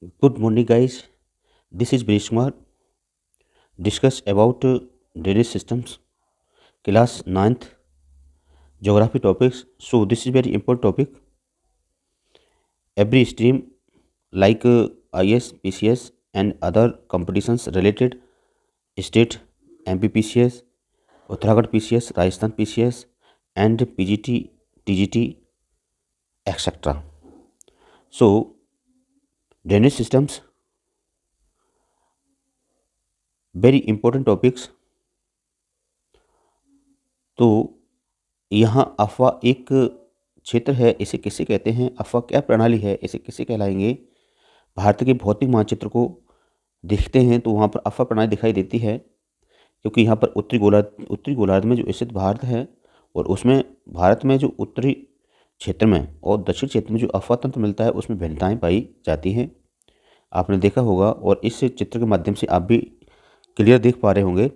Good morning, guys. This is Brish Kumar. Discuss about drainage systems, class ninth, geography topics. So this is very important topic. Every stream like IS, PCS, and other competitions related state MPPCS, Uttarakhand PCS, Rajasthan PCS, and PGT, TGT, etc. So drainage systems very important topics. तो यहाँ अफ़वाह एक क्षेत्र है, इसे किसे कहते हैं? अफ़वाह क्या प्रणाली है, इसे किसे कहलाएंगे? भारत के भौतिक मानचित्र को देखते हैं तो वहाँ पर अफ़वाह प्रणाली दिखाई देती है, क्योंकि यहाँ पर उत्तरी गोलार्ध में जो स्थित भारत है और उसमें भारत में जो उत्तरी क्षेत्र में और दक्षिण क्षेत्र में जो अफ़वाह तंत्र मिलता है उसमें भिन्नताएं पाई जाती हैं। आपने देखा होगा और इस चित्र के माध्यम से आप भी क्लियर देख पा रहे होंगे।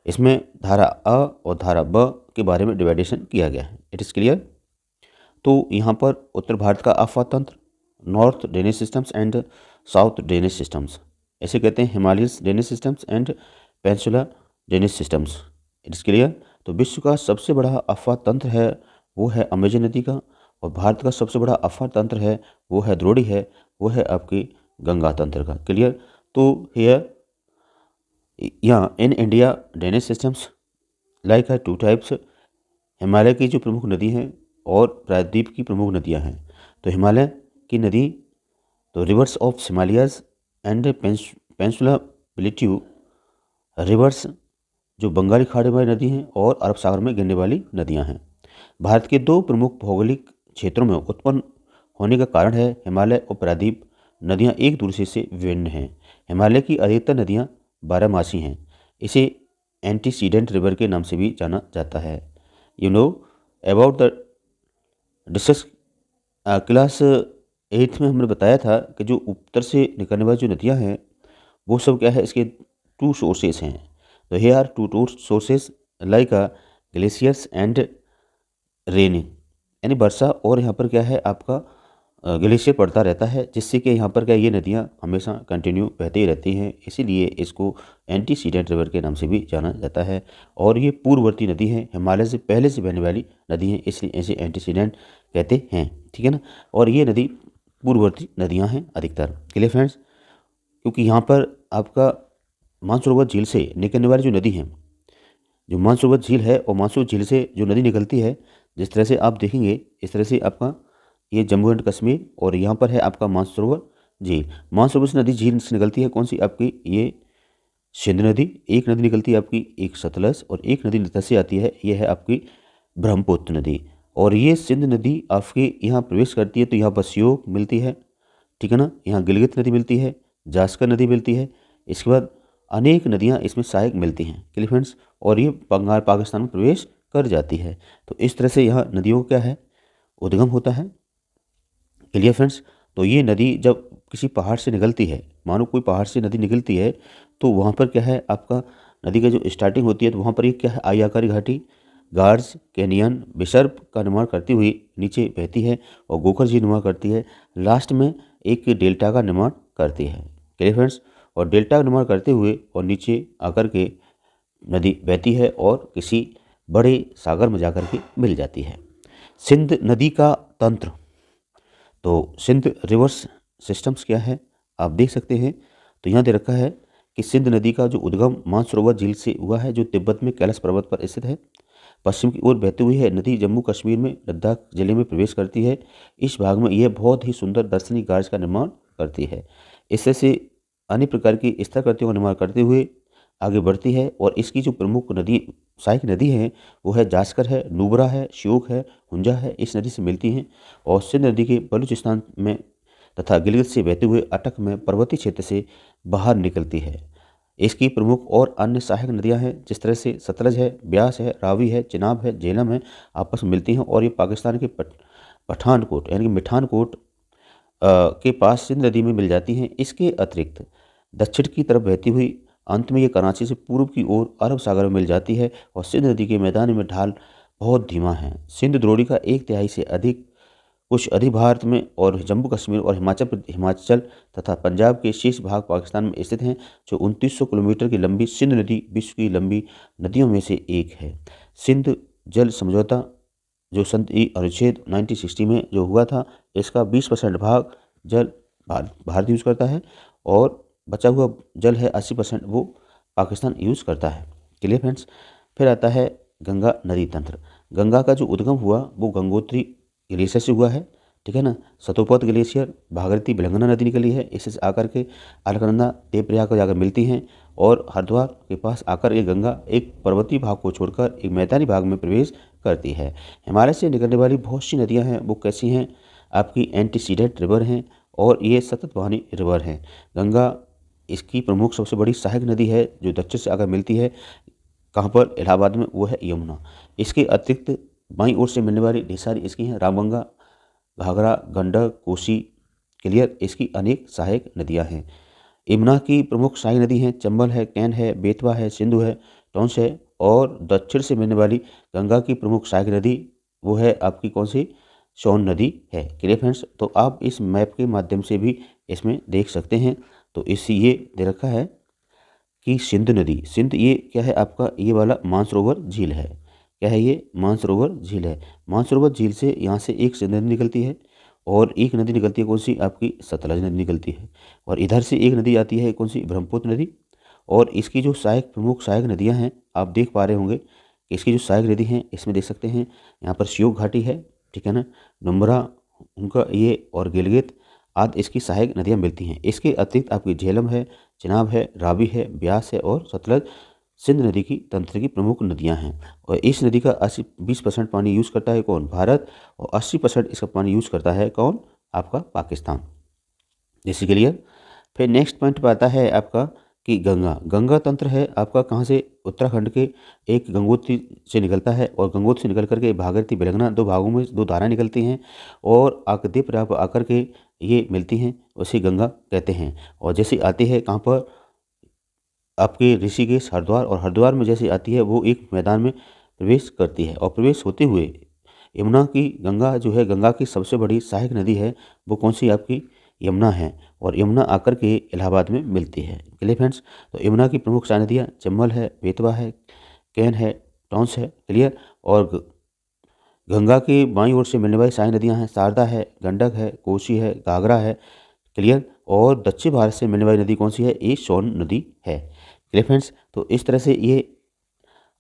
इसमें धारा अ और धारा ब के बारे में डिवाइडेशन किया गया है। It is clear. तो यहाँ पर उत्तर भारत का अफ़वाह तंत्र, north drainage systems and south drainage systems, ऐसे कहते हैं Himalayas drainage systems and peninsula drainage systems. It is clear. तो विश्व का सबसे बड़ा अफ़वाह तंत्र है वो है अमेजन नदी का, और भारत का सबसे बड़ा अफ़वाह तंत्र है वो है द्रोणी है, वो है आपकी गंगा तंत्र का। क्लियर। तो हियर यहाँ in India drainage systems like है टू टाइप्स। हिमालय की जो प्रमुख नदी हैं और प्रायद्वीप की प्रमुख नदियाँ हैं। तो हिमालय की नदी, तो reverse of Himalayas and peninsula plateau reverse, जो बंगाली खाड़ी वाली नदी हैं और अरब सागर में गिरने वाली नदियाँ हैं। भारत के दो प्रमुख भौगोलिक क्षेत्रों में उत्पन्न होने का कारण है हिमालय और प्रायद्वीप नदियाँ एक दूसरे से विभिन्न हैं। हिमालय की अधिकतर नदियाँ बारहमासी हैं। इसे एंटीसीडेंट रिवर के नाम से भी जाना जाता है। You know about the discuss class 8 में हमने बताया था कि जो उत्तर से निकलने वाली जो नदियाँ हैं वो सब क्या है, इसके टू सोर्सेस हैं। तो here are two sources like glaciers and rain, यानी वर्षा और यहाँ पर क्या है आपका ग्लेशियर पड़ता रहता है, जिससे कि यहाँ पर क्या ये नदियाँ हमेशा कंटिन्यू बहती ही रहती हैं। इसीलिए इसको एंटीसीडेंट रिवर के नाम से भी जाना जाता है। और ये पूर्ववर्ती नदी है, हिमालय से पहले से बहने वाली नदी है, इसलिए इसे एंटीसीडेंट कहते हैं। ठीक है ना। और ये नदी पूर्ववर्ती नदियाँ हैं अधिकतर। Clear friends. क्योंकि यहाँ पर आपका मानसरोवर झील से निकलने वाली जो नदी है, जो मानसरोवर झील है और मानसरोवर झील से जो नदी निकलती है, जिस तरह से आप देखेंगे इस तरह से आपका ये जम्मू एंड कश्मीर और यहाँ पर है आपका मानसरोवर झील। मानसरोवर से नदी झील से निकलती है कौन सी आपकी, ये सिंध नदी। एक नदी निकलती है आपकी एक सतलज, और एक नदी निकल से आती है, ये है आपकी ब्रह्मपुत्र नदी। और ये सिंध नदी आपके यहाँ प्रवेश करती है तो यहाँ पर श्योक मिलती है, ठीक है ना। यहाँ गिलगित नदी मिलती है, जास्कर नदी मिलती है, इसके बाद अनेक नदियाँ इसमें सहायक मिलती हैं। Clear friends. और ये बंगाल पाकिस्तान में प्रवेश कर जाती है। तो इस तरह से यहाँ नदियों का क्या है उद्गम होता है। Clear friends. तो ये नदी जब किसी पहाड़ से निकलती है, मानो कोई पहाड़ से नदी निकलती है, तो वहाँ पर क्या है आपका नदी का जो स्टार्टिंग होती है तो वहाँ पर ये क्या है आई आकारी घाटी, गार्ज, कैनियन, विसर्प का निर्माण करती हुई नीचे बहती है और गोकर झील निर्माण करती है। लास्ट में एक डेल्टा का निर्माण करती है। Clear friends. और डेल्टा का निर्माण करते हुए और नीचे आकर के नदी बहती है और किसी बड़े सागर में जाकर के मिल जाती है। सिंध नदी का तंत्र, तो सिंध रिवर्स सिस्टम्स क्या है आप देख सकते हैं। तो यहाँ दे रखा है कि सिंध नदी का जो उद्गम मानसरोवर झील से हुआ है, जो तिब्बत में कैलाश पर्वत पर स्थित है। पश्चिम की ओर बहती हुई है नदी जम्मू कश्मीर में लद्दाख जिले में प्रवेश करती है। इस भाग में यह बहुत ही सुंदर दर्शनीय गार्ज का निर्माण करती है। इससे से अन्य प्रकार की स्थलाकृतियों का निर्माण करते हुए आगे बढ़ती है। और इसकी जो प्रमुख नदी सहायक नदी है वो है जास्कर है, नुब्रा है, श्योक है, हुंजा है, इस नदी से मिलती हैं। और सिंध नदी के बलूचिस्तान में तथा गिलगित से बहते हुए अटक में पर्वतीय क्षेत्र से बाहर निकलती है। इसकी प्रमुख और अन्य सहायक नदियां हैं, जिस तरह से सतलज है, ब्यास है, रावी है, चिनाब है, झेलम है, आपस में मिलती हैं। और ये पाकिस्तान के पठानकोट यानी कि मिठानकोट के पास सिंध नदी में मिल जाती हैं। इसके अतिरिक्त दक्षिण की तरफ बहती हुई अंत में ये कराची से पूर्व की ओर अरब सागर में मिल जाती है। और सिंध नदी के मैदान में ढाल बहुत धीमा है। सिंध द्रोणी का 1/3 से अधिक कुछ अधिक भारत में और जम्मू कश्मीर और हिमाचल तथा पंजाब के शेष भाग पाकिस्तान में स्थित हैं। जो 2900 किलोमीटर की लंबी सिंध नदी विश्व की लंबी नदियों में से एक है। सिंध जल समझौता जो संधि अनुच्छेद 1960 में जो हुआ था, इसका 20% भाग जल भारत यूज़ करता है और बचा हुआ जल है 80% वो पाकिस्तान यूज़ करता है। Clear friends. फिर आता है गंगा नदी तंत्र। गंगा का जो उद्गम हुआ वो गंगोत्री ग्लेशियर से हुआ है, ठीक है ना। सतोपत ग्लेशियर भागीरथी भिलंगना नदी निकली है, इससे आकर के अलकनंदा देवप्रयाग को जाकर मिलती हैं और हरिद्वार के पास आकर ये गंगा एक पर्वतीय भाग को छोड़कर एक मैदानी भाग में प्रवेश करती है। हिमालय से निकलने वाली बहुत सी नदियाँ हैं, वो कैसी हैं, आपकी एंटीसीडेंट रिवर हैं और ये सतत बहानी रिवर हैं। गंगा इसकी प्रमुख सबसे बड़ी सहायक नदी है जो दक्षिण से आकर मिलती है, कहाँ पर, इलाहाबाद में, वो है यमुना। इसके अतिरिक्त बाईं ओर से मिलने वाली ढेर सारी इसकी हैं रामगंगा, घाघरा, गंडक, कोसी। क्लियर। इसकी अनेक सहायक नदियां हैं। यमुना की प्रमुख सहायक नदी हैं चंबल है, कैन है, बेतवा है, सिंधु है, टोंस है। और दक्षिण से मिलने वाली गंगा की प्रमुख सहायक नदी वो है आपकी कौन सी, सोन नदी है। Clear friends. तो आप इस मैप के माध्यम से भी इसमें देख सकते हैं। तो इस ये दे रखा है कि सिंध नदी, सिंध ये क्या है आपका, ये वाला मानसरोवर झील है। क्या है ये, मानसरोवर झील है। मानसरोवर झील से यहाँ से एक सिंध नदी निकलती है और एक नदी निकलती है कौन सी, आपकी सतलज नदी निकलती है। और इधर से एक नदी आती है कौन सी, ब्रह्मपुत्र नदी। और इसकी जो सहायक प्रमुख सहायक नदियाँ हैं आप देख पा रहे होंगे कि इसकी जो सहायक नदी हैं इसमें देख सकते हैं यहाँ पर श्योक घाटी है, ठीक है ना, नुब्रा उनका ये और गिलगित आदि इसकी सहायक नदियाँ मिलती हैं। इसके अतिरिक्त आपकी झेलम है, चिनाब है, रावी है, ब्यास है और सतलज सिंध नदी की तंत्र की प्रमुख नदियां हैं। और इस नदी का 20% पानी यूज़ करता है कौन, भारत। और 80% इसका पानी यूज़ करता है कौन, आपका पाकिस्तान। जैसे क्लियर। फिर नेक्स्ट पॉइंट पर आता है आपका कि गंगा तंत्र है आपका कहाँ से, उत्तराखंड के एक गंगोत्री से निकलता है और गंगोत्री से निकल करके भागीरथी भिलंगना दो भागों में दो धाराएं निकलती हैं और आकदेव प्रयाग पर आकर के ये मिलती हैं, उसे गंगा कहते हैं। और जैसे आती है कहाँ पर, आपके ऋषिकेश, हरिद्वार, और हरिद्वार में जैसे आती है वो एक मैदान में प्रवेश करती है और प्रवेश होते हुए यमुना की, गंगा जो है गंगा की सबसे बड़ी सहायक नदी है वो कौन सी, आपकी यमुना है। और यमुना आकर के इलाहाबाद में मिलती है। Clear friends. तो यमुना की प्रमुख सहायक नदियाँ चंबल है, बेतवा है, कैन है, टोंस है। क्लियर। और गंगा की बाईं ओर से मिलने वाली सहायक नदियाँ हैं शारदा है, गंडक है, कोसी है, घाघरा है। क्लियर। और दक्षिण भारत से मिलने वाली नदी कौन सी है, ये सोन नदी है। Clear friends. तो इस तरह से ये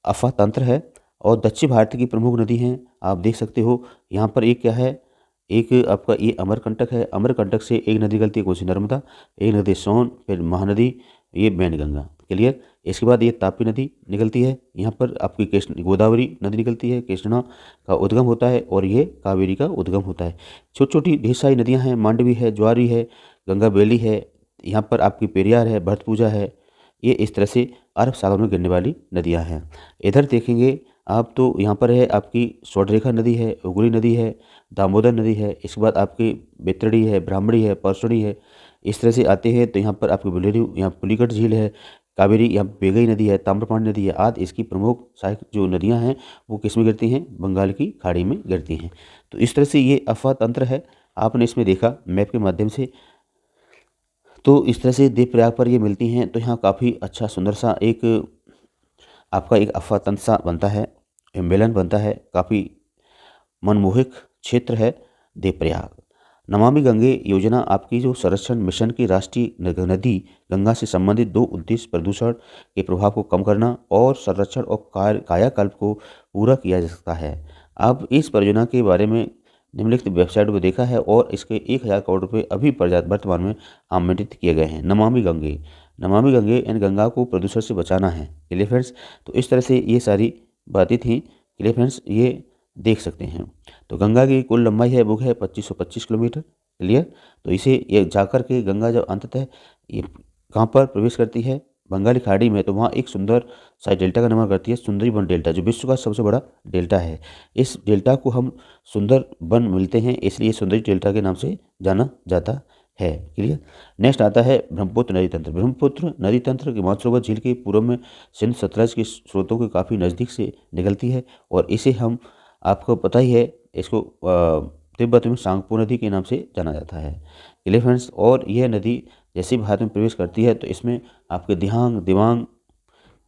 अफवाह तंत्र है। और दक्षिण भारत की प्रमुख नदी हैं आप देख सकते हो यहाँ पर, एक क्या है, एक आपका ये अमरकंटक है, अमरकंटक से एक नदी निकलती है कौन सी, नर्मदा, एक नदी सोन, फिर महानदी, ये वैनगंगा। क्लियर। इसके बाद ये तापी नदी निकलती है, यहाँ पर आपकी कृष्ण गोदावरी नदी निकलती है, कृष्णा का उद्गम होता है और ये कावेरी का उद्गम होता है। छोटी छोटी ढेर सारी नदियाँ हैं, मांडवी है, ज्वारी है, गंगा बेली है, यहाँ पर आपकी पेरियार है, भरतपूजा है। ये इस तरह से अरब सागर में गिरने वाली नदियाँ हैं। इधर देखेंगे आप तो यहाँ पर है आपकी स्वर्णरेखा नदी है, उगली नदी है, दामोदर नदी है, इसके बाद आपकी बेतड़ी है, ब्राह्मणी है, परसुणी है। इस तरह से आते हैं तो यहाँ पर आपकी बुलेरू, यहाँ पुलिकट झील है, कावेरी, यहाँ बेगई नदी है, ताम्रपाणी नदी है आदि इसकी प्रमुख सहायक जो नदियाँ हैं वो किस में गिरती हैं, बंगाल की खाड़ी में गिरती हैं। तो इस तरह से ये अफवाह तंत्र है, आपने इसमें देखा मैप के माध्यम से। तो इस तरह से देवप्रयाग पर ये मिलती हैं। तो यहाँ काफ़ी अच्छा सुंदर सा एक आपका एक अफवाह तंत्र सा बनता है, एम्बेलन बनता है, काफ़ी मनमोहक क्षेत्र है देवप्रयाग। नमामि गंगे योजना आपकी जो संरक्षण मिशन की राष्ट्रीय नदी गंगा से संबंधित दो उद्देश्य, प्रदूषण के प्रभाव को कम करना और संरक्षण और कायाकल्प को पूरा किया जा सकता है। अब इस परियोजना के बारे में निम्नलिखित वेबसाइट को देखा है और इसके 1000 करोड़ रुपये अभी वर्तमान में आवंटित किए गए हैं। नमामि गंगे यानी गंगा को प्रदूषण से बचाना है। Clear friends. तो इस तरह से ये सारी बातें थी। Clear friends. ये देख सकते हैं। तो गंगा की कुल लंबाई है वो है 2525 किलोमीटर। क्लियर। तो इसे ये जाकर के गंगा जब अंततः ये कहाँ पर प्रवेश करती है, बंगाली खाड़ी में, तो वहाँ एक सुंदर सा डेल्टा का निर्माण करती है, सुंदरीबन डेल्टा, जो विश्व का सबसे बड़ा डेल्टा है। इस डेल्टा को हम सुंदरबन मिलते हैं, इसलिए सुंदरी डेल्टा के नाम से जाना जाता है। क्लियर। नेक्स्ट आता है ब्रह्मपुत्र नदी तंत्र। ब्रह्मपुत्र नदी तंत्र के मानसरोवर झील के पूर्व में सिंध सतलज के स्रोतों के काफ़ी नज़दीक से निकलती है और इसे हम, आपको पता ही है, इसको तिब्बत में सांगपो नदी के नाम से जाना जाता है। चलिए फ्रेंड्स, और यह नदी जैसे ही भारत में प्रवेश करती है तो इसमें आपके दिहांग, दिवांग,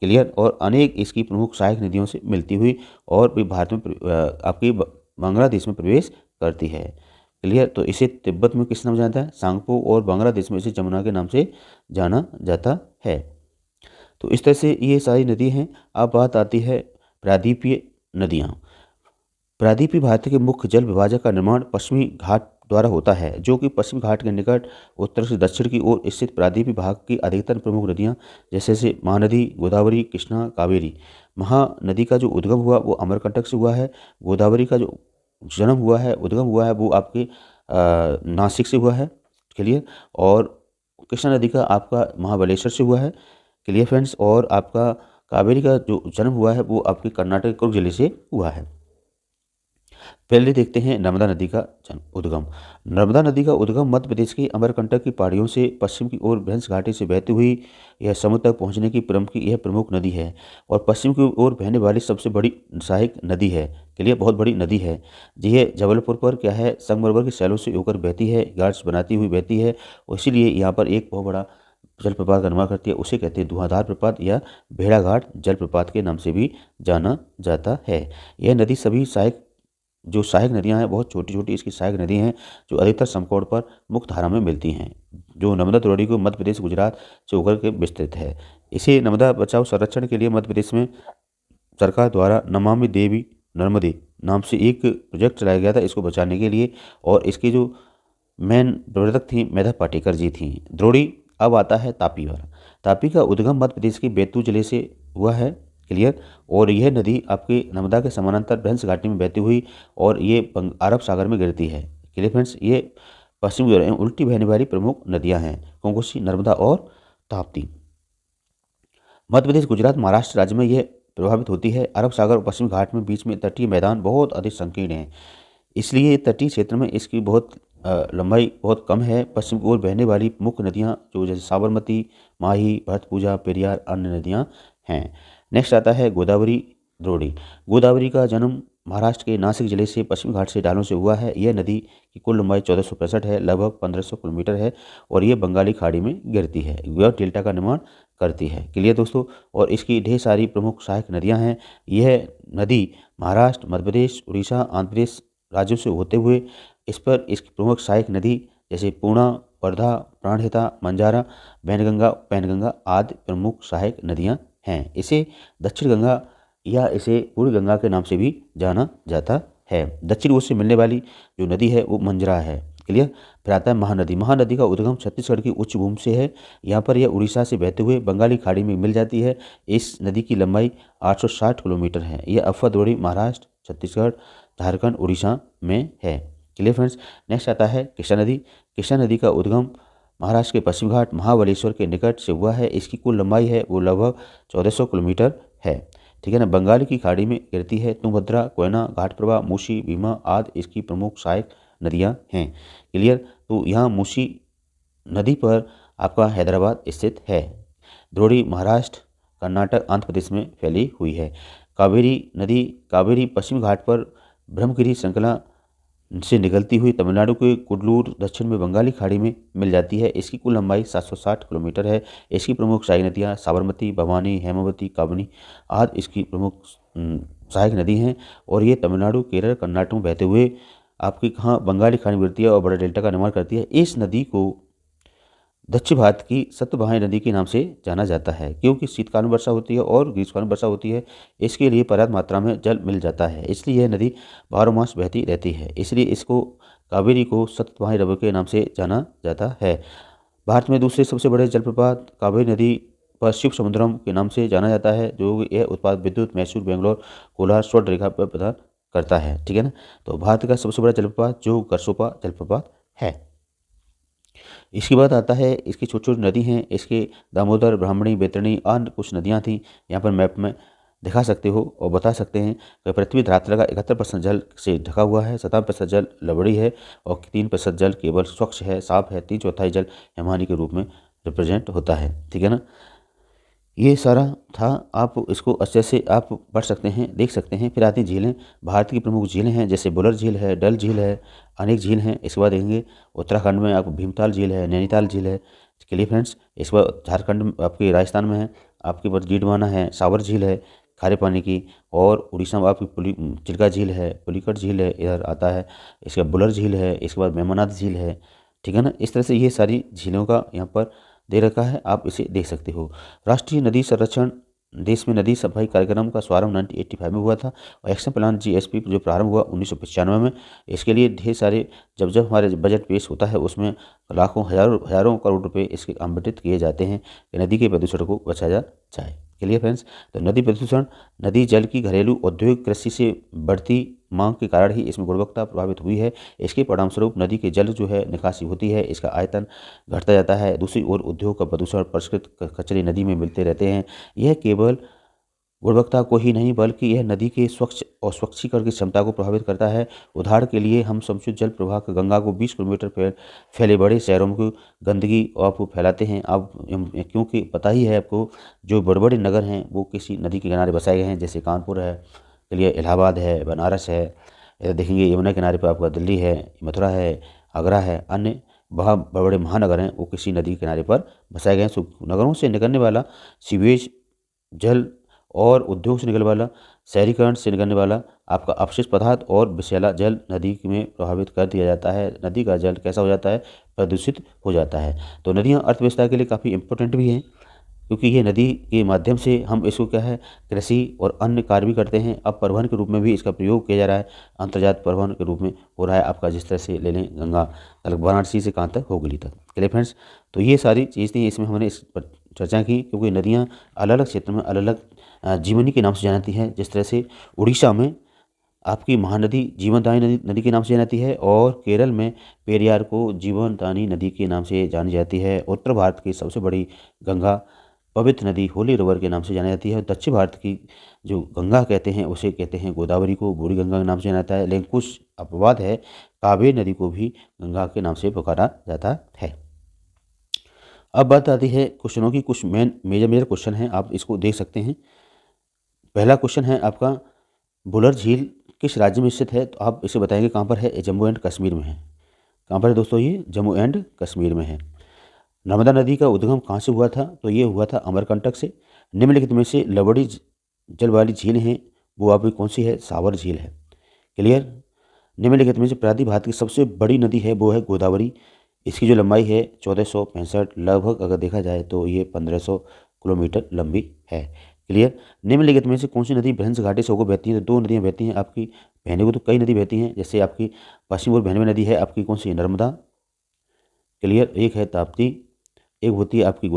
क्लियर और अनेक इसकी प्रमुख सहायक नदियों से मिलती हुई और भी भारत में आपकी बांग्लादेश में प्रवेश करती है। क्लियर, तो इसे तिब्बत में किस नाम से जाना जाता है? सांगपो, और बांग्लादेश में इसे जमुना के नाम से जाना जाता है। तो इस तरह से ये सारी नदी हैं। अब बात आती है प्रायद्वीपीय नदियाँ। प्रायद्वीपीय भारत के मुख्य जल विभाजक का निर्माण पश्चिमी घाट द्वारा होता है, जो कि पश्चिमी घाट के निकट उत्तर से दक्षिण की ओर स्थित प्रायद्वीपीय भाग की अधिकतर प्रमुख नदियां जैसे महानदी, गोदावरी, कृष्णा, कावेरी। महानदी का जो उद्गम हुआ वो अमरकंटक से हुआ है। गोदावरी का जो जन्म हुआ है, उद्गम हुआ है, वो आपके नासिक से हुआ है। क्लियर, और कृष्णा नदी का आपका महाबलेश्वर से हुआ है। क्लियर फ्रेंड्स, और आपका कावेरी का जो जन्म हुआ है वो आपके कर्नाटक के कुर्ग जिले से हुआ है। पहले देखते हैं नर्मदा नदी का उद्गम। नर्मदा नदी का उद्गम मध्य प्रदेश के अमरकंटक की पहाड़ियों से पश्चिम की ओर भ्रंश घाटी से बहती हुई यह समुद्र तक पहुंचने की यह प्रमुख नदी है और पश्चिम की ओर बहने वाली सबसे बड़ी सहायक नदी है। के लिए बहुत बड़ी नदी है। यह जबलपुर पर क्या है, संगमरमर के शैलों से होकर बहती है, घाट्स बनाती हुई बहती है और इसीलिए यहाँ पर एक बहुत बड़ा जलप्रपात का निर्माण करती है। उसे कहते हैं धुआंधार प्रपात या भेड़ाघाट जलप्रपात के नाम से भी जाना जाता है। यह नदी सभी सहायक नदियां हैं, बहुत छोटी छोटी इसकी सहायक नदी हैं जो अधिकतर समकोण पर मुख्य धारा में मिलती हैं, जो नर्मदा द्रोणी को मध्य प्रदेश, गुजरात से होकर के विस्तृत है। इसे नर्मदा बचाओ संरक्षण के लिए मध्य प्रदेश में सरकार द्वारा नमामि देवी नर्मदे नाम से एक प्रोजेक्ट चलाया गया था इसको बचाने के लिए, और इसकी जो मेन प्रवर्तक थी मेधा पाटेकर जी थी। द्रोणी। अब आता है तापी वाला। तापी का उद्गम मध्य प्रदेश के बैतूल जिले से हुआ है। क्लियर, और यह नदी आपके नर्मदा के समानांतर भ्रंश घाटी में बहती हुई और ये अरब सागर में गिरती है। क्लियर फ्रेंड्स, ये पश्चिम की ओर उल्टी बहने वाली प्रमुख नदियां हैं, कोसी, नर्मदा और ताप्ती। मध्य प्रदेश, गुजरात, महाराष्ट्र राज्य में यह प्रभावित होती है। अरब सागर और पश्चिमी घाट में बीच में तटीय मैदान बहुत अधिक संकीर्ण है, इसलिए तटीय क्षेत्र में इसकी बहुत लंबाई बहुत कम है। पश्चिम की ओर बहने वाली मुख्य नदियां जो जैसे साबरमती, माही, भरतपूजा, पेरियार, अन्य नदियां हैं। नेक्स्ट आता है गोदावरी, द्रोणी। गोदावरी का जन्म महाराष्ट्र के नासिक जिले से पश्चिमी घाट से ढालों से हुआ है। यह नदी की कुल लंबाई 1465 है, लगभग 1500 किलोमीटर है और ये बंगाली खाड़ी में गिरती है, वह डेल्टा का निर्माण करती है। क्लियर दोस्तों, और इसकी ढेर सारी प्रमुख सहायक नदियां हैं। यह नदी महाराष्ट्र, मध्य प्रदेश, उड़ीसा, आंध्र प्रदेश राज्यों से होते हुए इस पर इसकी प्रमुख सहायक नदी जैसे पूर्णा, वर्धा, प्राणहिता, बंजारा, वैनगंगा, पैनगंगा आदि प्रमुख सहायक नदियां हैं। इसे दक्षिण गंगा या इसे पूर्वी गंगा के नाम से भी जाना जाता है। दक्षिण ओर से मिलने वाली जो नदी है वो मंजरा है। क्लियर, फिर आता है महानदी। महानदी का उद्गम छत्तीसगढ़ की उच्च भूमि से है। यहाँ पर यह उड़ीसा से बहते हुए बंगाली खाड़ी में मिल जाती है। इस नदी की लंबाई 860 किलोमीटर है। यह अफवा द्रोणी महाराष्ट्र, छत्तीसगढ़, झारखंड, उड़ीसा में है। क्लियर फ्रेंड्स, नेक्स्ट आता है कृष्णा नदी। कृष्णा नदी का उद्गम महाराष्ट्र के पश्चिम घाट महाबलेश्वर के निकट से हुआ है। इसकी कुल लंबाई है वो लगभग 1400 किलोमीटर है। ठीक है ना, बंगाल की खाड़ी में गिरती है। तुंगभद्रा, कोयना, घाटप्रभा, मूसी, भीमा आदि इसकी प्रमुख सहायक नदियां हैं। क्लियर, तो यहाँ मूसी नदी पर आपका हैदराबाद स्थित है। द्रोणी महाराष्ट्र, कर्नाटक, आंध्र प्रदेश में फैली हुई है। कावेरी नदी, कावेरी पश्चिमी घाट पर ब्रह्मगिरी श्रृंखला से निकलती हुई तमिलनाडु के कुडलूर दक्षिण में बंगाली खाड़ी में मिल जाती है। इसकी कुल लंबाई 760 किलोमीटर है। इसकी प्रमुख सहायक नदियाँ साबरमती, भवानी, हेमावती, काबनी आदि इसकी प्रमुख सहायक नदी हैं और ये तमिलनाडु, केरल, कर्नाटक में बहते हुए आपकी कहाँ बंगाली खाड़ी में गिरती है और बड़ा डेल्टा का निर्माण करती है। इस नदी को दक्षिण भारत की सतभाई नदी के नाम से जाना जाता है क्योंकि शीतकाल में वर्षा होती है और ग्रीष्मकाल में वर्षा होती है। इसके लिए पर्याप्त मात्रा में जल मिल जाता है, इसलिए यह नदी 12 मास बहती रहती है। इसलिए इसको कावेरी को सतभाई रबर के नाम से जाना जाता है। भारत में दूसरे सबसे बड़े जलप्रपात कावेरी नदी पर शिव समुद्रम के नाम से जाना जाता है, जो यह उत्पाद विद्युत मैसूर, बेंगलोर, कोलार स्वर्ण रेखा पर प्रदान करता है। ठीक है ना, तो भारत का सबसे बड़ा जलप्रपात जो करसोपा जलप्रपात है। इसके बाद आता है इसकी छोटी छोटी नदी हैं। इसके दामोदर, ब्राह्मणी, बैतरणी अन्य कुछ नदियां थी। यहाँ पर मैप में दिखा सकते हो और बता सकते हैं कि पृथ्वी धरातल का 71% जल से ढका हुआ है, 57% जल लवड़ी है और 3% जल केवल स्वच्छ है, साफ है। 3/4 जल हिमानी के रूप में रिप्रेजेंट होता है। ठीक है ना, ये सारा था, आप इसको अच्छे से आप पढ़ सकते हैं, देख सकते हैं। फिर आती हैं झीलें। भारत की प्रमुख झीलें हैं, जैसे बुलर झील है, डल झील है, अनेक झील हैं। इसके बाद देखेंगे उत्तराखंड में आपको भीमताल झील है, नैनीताल झील है। चलिए फ्रेंड्स, इसके बाद झारखंड में आपके राजस्थान में है, आपके पास डीडवाना है, सावर झील है खारे पानी की। और उड़ीसा में आपकी चिल्का झील है, पुलिकट झील है, इधर आता है। इसके बाद बुलर झील है, इसके बाद मेमनाथ झील है। ठीक है ना, इस तरह से ये सारी झीलों का यहाँ पर दे रखा है, आप इसे देख सकते हो। राष्ट्रीय नदी संरक्षण, देश में नदी सफाई कार्यक्रम का शुभारंभ 1985 में हुआ था, और एक्शन प्लान जीएसपी जो प्रारंभ हुआ 1995 में। इसके लिए ढेर सारे, जब जब हमारे बजट पेश होता है उसमें लाखों हज़ारों करोड़ रुपए इसके आवंटित किए जाते हैं कि नदी के प्रदूषण को बचाया जाए। क्लियर फ्रेंड्स, तो नदी प्रदूषण, नदी जल की घरेलू औद्योगिक कृषि से बढ़ती मांग के कारण ही इसमें गुणवत्ता प्रभावित हुई है। इसके परिणामस्वरूप नदी के जल जो है निकासी होती है, इसका आयतन घटता जाता है। दूसरी ओर उद्योग का प्रदूषण, परिष्कृत कचरे नदी में मिलते रहते हैं। यह केवल गुणवत्ता को ही नहीं बल्कि यह नदी के स्वच्छ और स्वच्छीकरण की क्षमता को प्रभावित करता है। उदाहरण के लिए हम समुचित जल प्रवाह गंगा को 20 किलोमीटर फैले बड़े शहरों में गंदगी आप फैलाते हैं। आप क्योंकि पता ही है आपको, जो बड़े बड़े नगर हैं वो किसी नदी के किनारे बसाए गए हैं, जैसे कानपुर है, के लिए इलाहाबाद है, बनारस है। इधर देखेंगे यमुना किनारे पर आपका दिल्ली है, मथुरा है, आगरा है, अन्य वहाँ बड़े बड़े महानगर हैं वो किसी नदी के किनारे पर बसाए गए हैं। सो नगरों से निकलने वाला सीवेज जल और उद्योग से निकलने वाला, शहरीकरण से निकलने वाला आपका अपशिष्ट पदार्थ और विषैला जल नदी में प्रभावित कर दिया जाता है। नदी का जल कैसा हो जाता है, प्रदूषित हो जाता है। तो नदियाँ अर्थव्यवस्था के लिए काफ़ी इम्पोर्टेंट भी हैं, क्योंकि ये नदी के माध्यम से हम इसको क्या है, कृषि और अन्य कार्य भी करते हैं। अब परिवहन के रूप में भी इसका प्रयोग किया जा रहा है, अंतर्जात परिवहन के रूप में हो रहा है आपका। जिस तरह से ले लें गंगा, मतलब वाराणसी से कहाँ तक, हुगली तक। चलिए फ्रेंड्स, तो ये सारी चीज़ थी, इसमें हमने इस पर चर्चा की, क्योंकि नदियाँ अलग अलग क्षेत्र में अलग अलग जीवनी के नाम से जानी जाती हैं। जिस तरह से उड़ीसा में आपकी महानदी जीवनदायी नदी के नाम से जानी जाती है, और केरल में पेरियार को जीवनदायी नदी के नाम से जानी जाती है। उत्तर भारत की सबसे बड़ी गंगा पवित्र नदी होली रिवर के नाम से जानी जाती है। दक्षिण भारत की जो गंगा कहते हैं उसे कहते हैं गोदावरी को, बूढ़ी गंगा के नाम से जाना जाता है। लेकिन कुछ अपवाद है, कावेरी नदी को भी गंगा के नाम से पुकारा जाता है। अब बात आती है क्वेश्चनों की, कुछ मेजर क्वेश्चन हैं, आप इसको देख सकते हैं। पहला क्वेश्चन है आपका, बुलर झील किस राज्य में स्थित है? तो आप इसे बताएंगे कहाँ पर है। ये जम्मू एंड कश्मीर में है। कहाँ पर है दोस्तों? ये जम्मू एंड कश्मीर में है। नर्मदा नदी का उद्गम कहाँ से हुआ था? तो ये हुआ था अमरकंटक से। निम्नलिखित में से लवड़ी जल वाली झील है वो आपकी कौन सी है? सावर झील है। क्लियर। निम्नलिखित में से प्रायद्वीप भारत की सबसे बड़ी नदी है वो है गोदावरी। इसकी जो लंबाई है 1465, लगभग अगर देखा जाए तो ये 1500 किलोमीटर लंबी है। क्लियर। निम्नलिखित में से कौन सी नदी भ्रंश घाटी से होकर बहती है? तो दो नदियाँ बहती हैं आपकी, बहने को तो कई नदी बहती हैं, जैसे आपकी पश्चिम ओर बहने वाली नदी है आपकी कौन सी? नर्मदा। क्लियर। एक है ताप्ती, एक होती है आपकी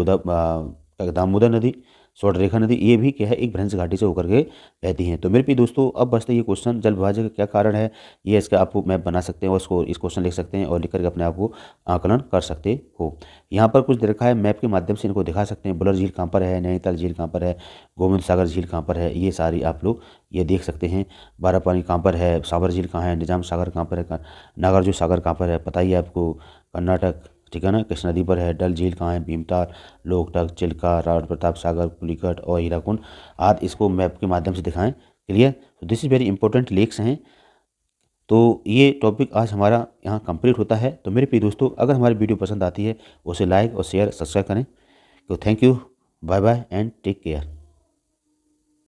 दामोदर नदी, स्वर्णरेखा नदी। ये भी क्या है, एक भ्रंश घाटी से होकर के बहती हैं। तो मेरे प्रिय दोस्तों, अब बचते ये क्वेश्चन, जल विभाजन का क्या कारण है, ये इसका आपको मैप बना सकते हैं और इसको इस क्वेश्चन लिख सकते हैं और लिख करके अपने आप को आकलन कर सकते हो। यहाँ पर कुछ दे रखा है, मैप के माध्यम से इनको दिखा सकते हैं। बुलर झील कहाँ पर है, नैनीताल झील कहाँ पर है, गोविंद सागर झील कहाँ पर है, ये सारी आप लोग ये देख सकते हैं। बारापानी कहाँ पर है, सावर झील कहाँ है, निजाम सागर कहाँ पर है, नागार्जुन सागर कहाँ पर है, पता ही है आपको, कर्नाटक। ठीक है ना, कृष्णा नदी पर है। डल झील कहाँ है, भीमताल, लोकटक, चिल्का, राणा प्रताप सागर, पुलिकट और हीराकुंड आदि इसको मैप के माध्यम से दिखाएं। क्लियर। तो दिस इज़ वेरी इंपॉर्टेंट लेक्स हैं। तो ये टॉपिक आज हमारा यहाँ कंप्लीट होता है। तो मेरे प्रिय दोस्तों, अगर हमारी वीडियो पसंद आती है उसे लाइक और शेयर सब्सक्राइब करें। तो thank you, bye bye and take care.